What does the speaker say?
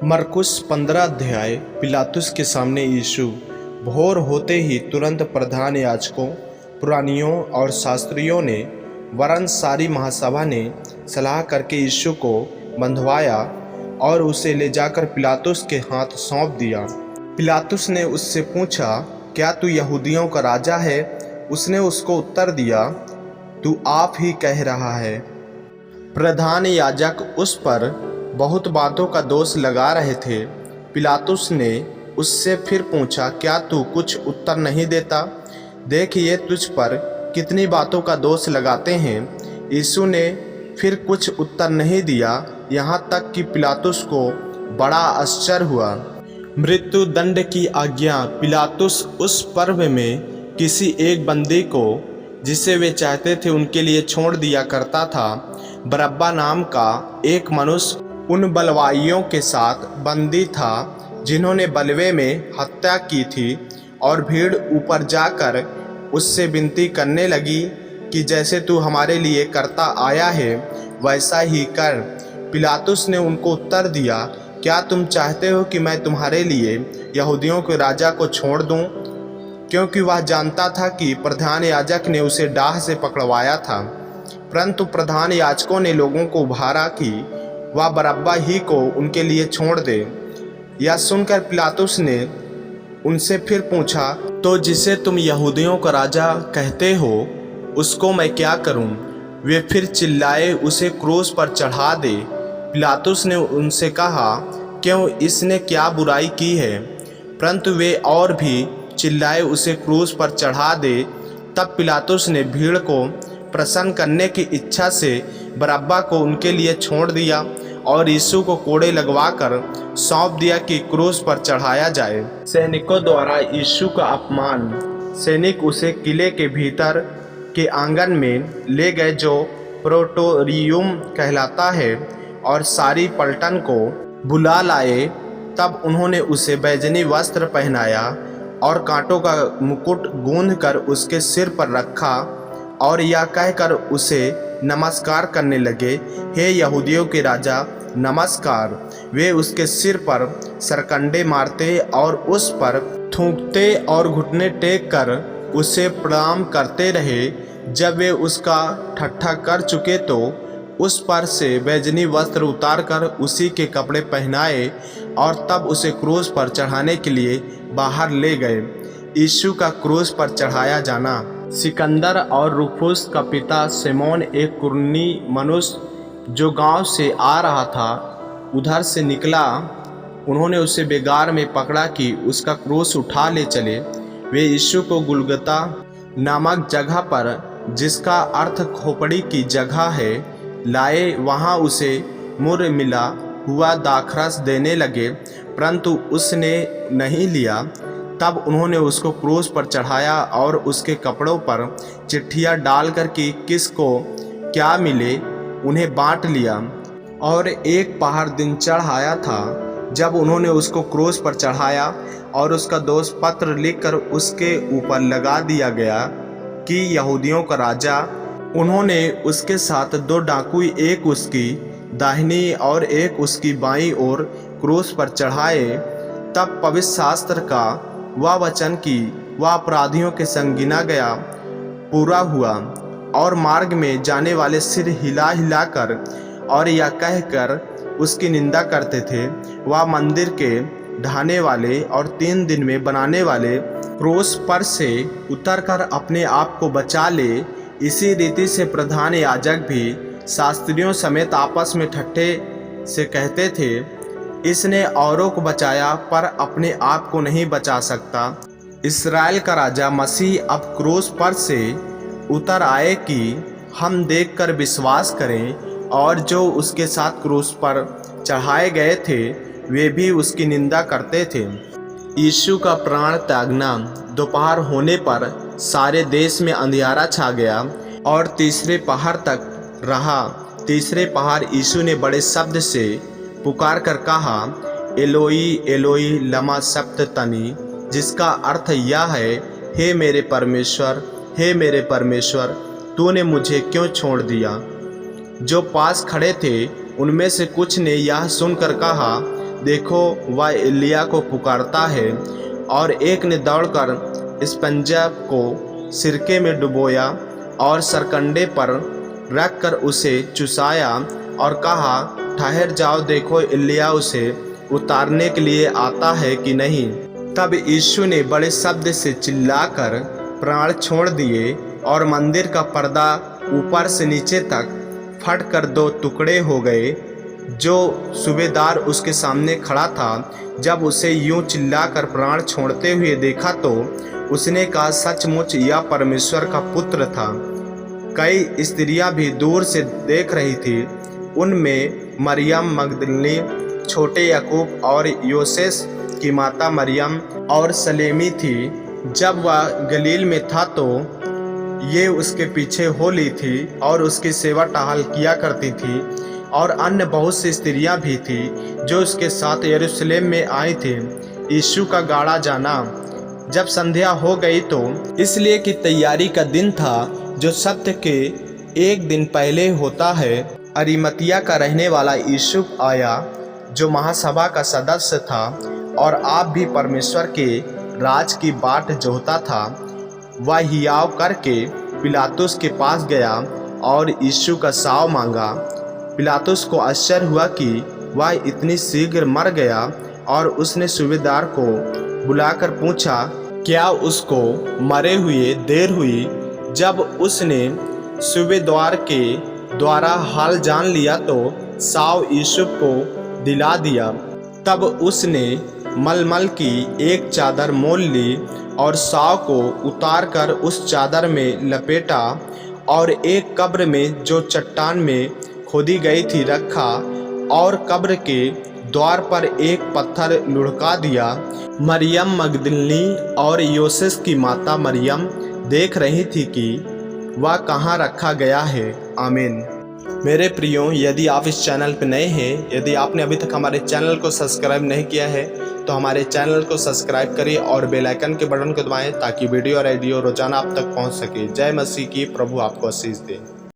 मरकुस 15 अध्याय। पिलातुस के सामने यीशु। भोर होते ही तुरंत प्रधान याजकों, पुरानियों और शास्त्रियों ने वरन सारी महासभा ने सलाह करके यीशु को बंधवाया और उसे ले जाकर पिलातुस के हाथ सौंप दिया। पिलातुस ने उससे पूछा, क्या तू यहूदियों का राजा है? उसने उसको उत्तर दिया, तू आप ही कह रहा है। प्रधान याजक उस पर बहुत बातों का दोष लगा रहे थे। पिलातुस ने उससे फिर पूछा, क्या तू कुछ उत्तर नहीं देता? देख, ये तुझ पर कितनी बातों का दोष लगाते हैं। यीशु ने फिर कुछ उत्तर नहीं दिया, यहाँ तक कि पिलातुस को बड़ा आश्चर्य हुआ। मृत्यु दंड की आज्ञा पिलातुस उस पर्व में किसी एक बंदी को, जिसे वे चाहते थे, उनके लिए छोड़ दिया करता था। बरअब्बा नाम का एक मनुष्य उन बलवाइयों के साथ बंदी था जिन्होंने बलवे में हत्या की थी, और भीड़ ऊपर जाकर उससे विनती करने लगी कि जैसे तू हमारे लिए करता आया है वैसा ही कर। पिलातुस ने उनको उत्तर दिया, क्या तुम चाहते हो कि मैं तुम्हारे लिए यहूदियों के राजा को छोड़ दूं? क्योंकि वह जानता था कि प्रधान याजक ने उसे डाह से पकड़वाया था। परंतु प्रधान याजकों ने लोगों को उभारा कि वह बरअब्बा ही को उनके लिए छोड़ दे। यह सुनकर पिलातुस ने उनसे फिर पूछा, तो जिसे तुम यहूदियों का राजा कहते हो उसको मैं क्या करूं? वे फिर चिल्लाए, उसे क्रूस पर चढ़ा दे। पिलातुस ने उनसे कहा, क्यों, इसने क्या बुराई की है? परंतु वे और भी चिल्लाए, उसे क्रूस पर चढ़ा दे। तब पिलातुस ने भीड़ को प्रसन्न करने की इच्छा से बरअब्बा को उनके लिए छोड़ दिया और यीशु को कोड़े लगवाकर सौंप दिया कि क्रूस पर चढ़ाया जाए। सैनिकों द्वारा यीशु का अपमान। सैनिक उसे किले के भीतर के आंगन में ले गए, जो प्रेटोरियम कहलाता है, और सारी पलटन को बुला लाए। तब उन्होंने उसे बैजनी वस्त्र पहनाया और कांटों का मुकुट गूंथकर उसके सिर पर रखा, और यह कहकर उसे नमस्कार करने लगे, हे यहूदियों के राजा, नमस्कार। वे उसके सिर पर सरकंडे मारते और उस पर थूकते और घुटने टेक कर उसे प्रणाम करते रहे। जब वे उसका ठट्ठा कर चुके तो उस पर से बैजनी वस्त्र उतारकर उसी के कपड़े पहनाए और तब उसे क्रूस पर चढ़ाने के लिए बाहर ले गए। यीशु का क्रूस पर चढ़ाया जाना। सिकंदर और रुफुस का पिता सिमोन, एक कुरनी मनुष्य जो गांव से आ रहा था, उधर से निकला। उन्होंने उसे बेगार में पकड़ा कि उसका क्रूस उठा ले चले। वे यीशु को गुलगुता नामक जगह पर, जिसका अर्थ खोपड़ी की जगह है, लाए। वहां उसे मुर्र मिला हुआ दाखरस देने लगे, परंतु उसने नहीं लिया। तब उन्होंने उसको क्रूस पर चढ़ाया और उसके कपड़ों पर चिट्ठियाँ डालकर कि किसको क्या मिले उन्हें बांट लिया। और एक पहाड़ दिन चढ़ आया था जब उन्होंने उसको क्रूस पर चढ़ाया, और उसका दोष पत्र लिखकर उसके ऊपर लगा दिया गया कि यहूदियों का राजा। उन्होंने उसके साथ 2 डाकू, एक उसकी दाहिनी और एक उसकी बाईं ओर, क्रूस पर चढ़ाए। तब पवित्र शास्त्र का वह वचन कि वह अपराधियों के संग गिना गया पूरा हुआ। और मार्ग में जाने वाले सिर हिला हिलाकर और यह कहकर उसकी निंदा करते थे, वह मंदिर के ढाने वाले और 3 दिन में बनाने वाले क्रूस पर से उतरकर अपने आप को बचा ले। इसी रीति से प्रधान याजक भी शास्त्रियों समेत आपस में ठट्ठे से कहते थे, इसने औरों को बचाया पर अपने आप को नहीं बचा सकता। इस्राएल का राजा मसीह अब क्रूस पर से उतर आए कि हम देखकर विश्वास करें। और जो उसके साथ क्रूस पर चढ़ाए गए थे वे भी उसकी निंदा करते थे। यीशु का प्राण त्यागना। दोपहर होने पर सारे देश में अंधियारा छा गया और तीसरे पहर तक रहा। तीसरे पहर यीशु ने बड़े शब्द से पुकार कर कहा, एलोई एलोई लमा सबक्तनी, जिसका अर्थ यह है, हे मेरे परमेश्वर, हे मेरे परमेश्वर, तूने मुझे क्यों छोड़ दिया? जो पास खड़े थे उनमें से कुछ ने यह सुनकर कहा, देखो वह एलिया को पुकारता है। और एक ने दौड़कर इस पंजब को सिरके में डुबोया और सरकंडे पर रखकर उसे चुसाया और कहा, ठहर जाओ, देखो एलिया उसे उतारने के लिए आता है कि नहीं। तब यीशु ने बड़े शब्द से चिल्लाकर प्राण छोड़ दिए और मंदिर का पर्दा ऊपर से नीचे तक फटकर दो टुकड़े हो गए। जो सूबेदार उसके सामने खड़ा था, जब उसे यूं चिल्लाकर प्राण छोड़ते हुए देखा तो उसने कहा, सचमुच यह परमेश्वर का पुत्र था। कई स्त्रियां भी दूर से देख रही थी। उनमें मरियम मगदलिनी, छोटे याकूब और योसेस की माता मरियम और सलेमी थी। जब वह गलील में था तो ये उसके पीछे हो ली थी और उसकी सेवा टहल किया करती थी। और अन्य बहुत सी स्त्रियां भी थी जो उसके साथ यरूशलेम में आई थी। यीशु का गाड़ा जाना। जब संध्या हो गई तो इसलिए कि तैयारी का दिन था, जो सप्ताह के एक दिन पहले होता है, अरिमतिया का रहने वाला यूसुफ आया, जो महासभा का सदस्य था और आप भी परमेश्वर के राज की बाट जोहता था। वह हियाव करके पिलातुस के पास गया और यीशु का साव मांगा। पिलातुस को आश्चर्य हुआ कि वह इतनी शीघ्र मर गया और उसने सूबेदार को बुलाकर पूछा, क्या उसको मरे हुए देर हुई? जब उसने सूबेदार के द्वारा हाल जान लिया तो साव यूसुफ को दिला दिया। तब उसने मलमल की एक चादर मोल ली और साव को उतारकर उस चादर में लपेटा और एक कब्र में जो चट्टान में खोदी गई थी रखा और कब्र के द्वार पर एक पत्थर लुढ़का दिया। मरियम मगदलिनी और योसेस की माता मरियम देख रही थी कि वह कहाँ रखा गया है। आमीन। मेरे प्रियो, यदि आप इस चैनल पर नए हैं, यदि आपने अभी तक हमारे चैनल को सब्सक्राइब नहीं किया है तो हमारे चैनल को सब्सक्राइब करिए और बेल आइकन के बटन को दबाएं ताकि वीडियो और ऑडियो रोजाना आप तक पहुंच सके। जय मसीह की। प्रभु आपको आशीष दे।